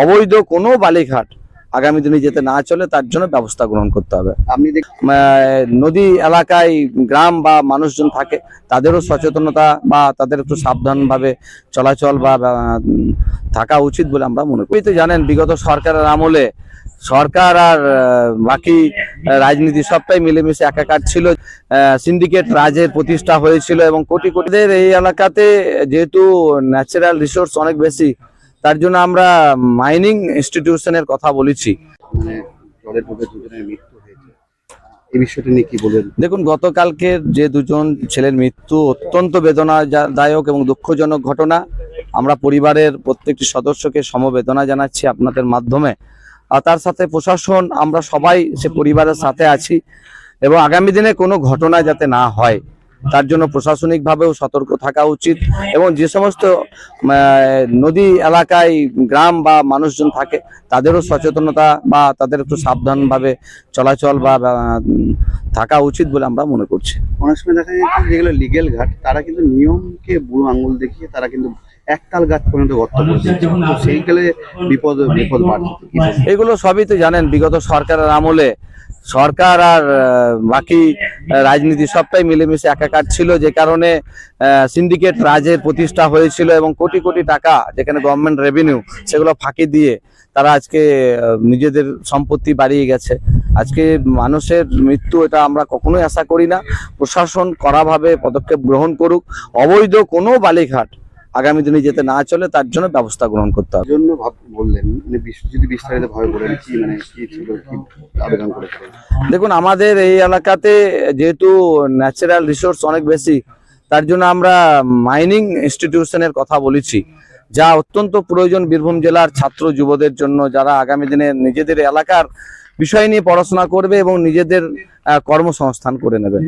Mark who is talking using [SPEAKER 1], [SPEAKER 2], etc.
[SPEAKER 1] অবৈধ কোনো বালিঘাট আগামী দিনে যেতে না চলে তার জন্য ব্যবস্থা গ্রহণ করতে হবে।
[SPEAKER 2] আপনি
[SPEAKER 1] নদী এলাকায় গ্রাম বা মানুষজন থাকে, তাদেরও সচেতনতা বা তাদের একটু সাবধানভাবে চলাচল বা থাকা উচিত বলে আমরা মনে করি। তো জানেন, বিগত সরকারের আমলে সরকার আর বাকি রাজনীতি সবটাই মিলেমিশে একাকার ছিল। সিন্ডিকেট রাজের প্রতিষ্ঠা হয়েছিল এবং কোটি কোটিদের এই এলাকাতে যেহেতু ন্যাচারাল রিসোর্স অনেক বেশি, তার জন্য আমরা মাইনিং ইনস্টিটিউশনের কথা বলেছি।
[SPEAKER 2] মানে জলে ডুবে দুজনের মৃত্যু হয়েছে, এই বিষয়টা নিয়ে কি বলেন?
[SPEAKER 1] দেখুন, গতকালকের যে দুজন ছেলের মৃত্যু অত্যন্ত বেদনাদায়ক এবং দুঃখজনক ঘটনা। আমরা পরিবারের প্রত্যেকটি সদস্যকে সমবেদনা জানাচ্ছি আপনাদের মাধ্যমে। আর তার সাথে প্রশাসন, আমরা সবাই সে পরিবারের সাথে আছি এবং আগামী দিনে কোনো ঘটনা যাতে না হয় তার জন্য প্রশাসনিকভাবেও সতর্ক থাকা উচিত। এবং যে সমস্ত নদী এলাকায় গ্রাম বা মানুষজন থাকে, তাদেরও সচেতনতা বা তাদের একটু সাবধানভাবে চলাচল বা থাকা উচিত বলে আমরা মনে করছি।
[SPEAKER 2] অনেক সময় দেখা যাচ্ছে যেগুলো লিগেল ঘাট, তারা কিন্তু নিয়মকে বুড়ো আঙুল দেখিয়ে তারা কিন্তু একতাল গাছ পর্যন্ত গর্ত করে দিচ্ছে, তো সেইকালে বিপদ বাড়ছে।
[SPEAKER 1] এগুলো সবই তো জানেন, বিগত সরকারের আমলে সরকার আর বাকি রাজনীতি সবটাই মিলেমিশে একাকার ছিল, যে কারণে সিন্ডিকেট রাজের প্রতিষ্ঠা হয়েছিল এবং কোটি কোটি টাকা যেখানে গভর্নমেন্ট রেভিনিউ, সেগুলো ফাঁকি দিয়ে তারা আজকে নিজেদের সম্পত্তি বাড়িয়ে গেছে। আজকে মানুষের মৃত্যু, এটা আমরা কখনোই আশা করি না। প্রশাসন কড়াভাবে পদক্ষেপ গ্রহণ করুক। অবৈধ কোনো বালিঘাট আগামী দিনে যেতে না চলে তার জন্য ব্যবস্থা গ্রহণ করতে হবে।
[SPEAKER 2] জন্য বললেন, মানে যদি বিস্তারিত ভাবে বলেন কি, মানে কি ছিল, কি আবেদন করেছিলেন?
[SPEAKER 1] দেখুন, আমাদের এই এলাকাতে যেহেতু ন্যাচারাল রিসোর্স অনেক বেশি, তার জন্য আমরা মাইনিং ইনস্টিটিউশনের কথা বলেছি, যা অত্যন্ত প্রয়োজন বীরভূম জেলার ছাত্র যুবদের জন্য, যারা আগামী দিনে নিজেদের এলাকার বিষয় নিয়ে পড়াশোনা করবে এবং নিজেদের কর্মসংস্থান করে নেবে।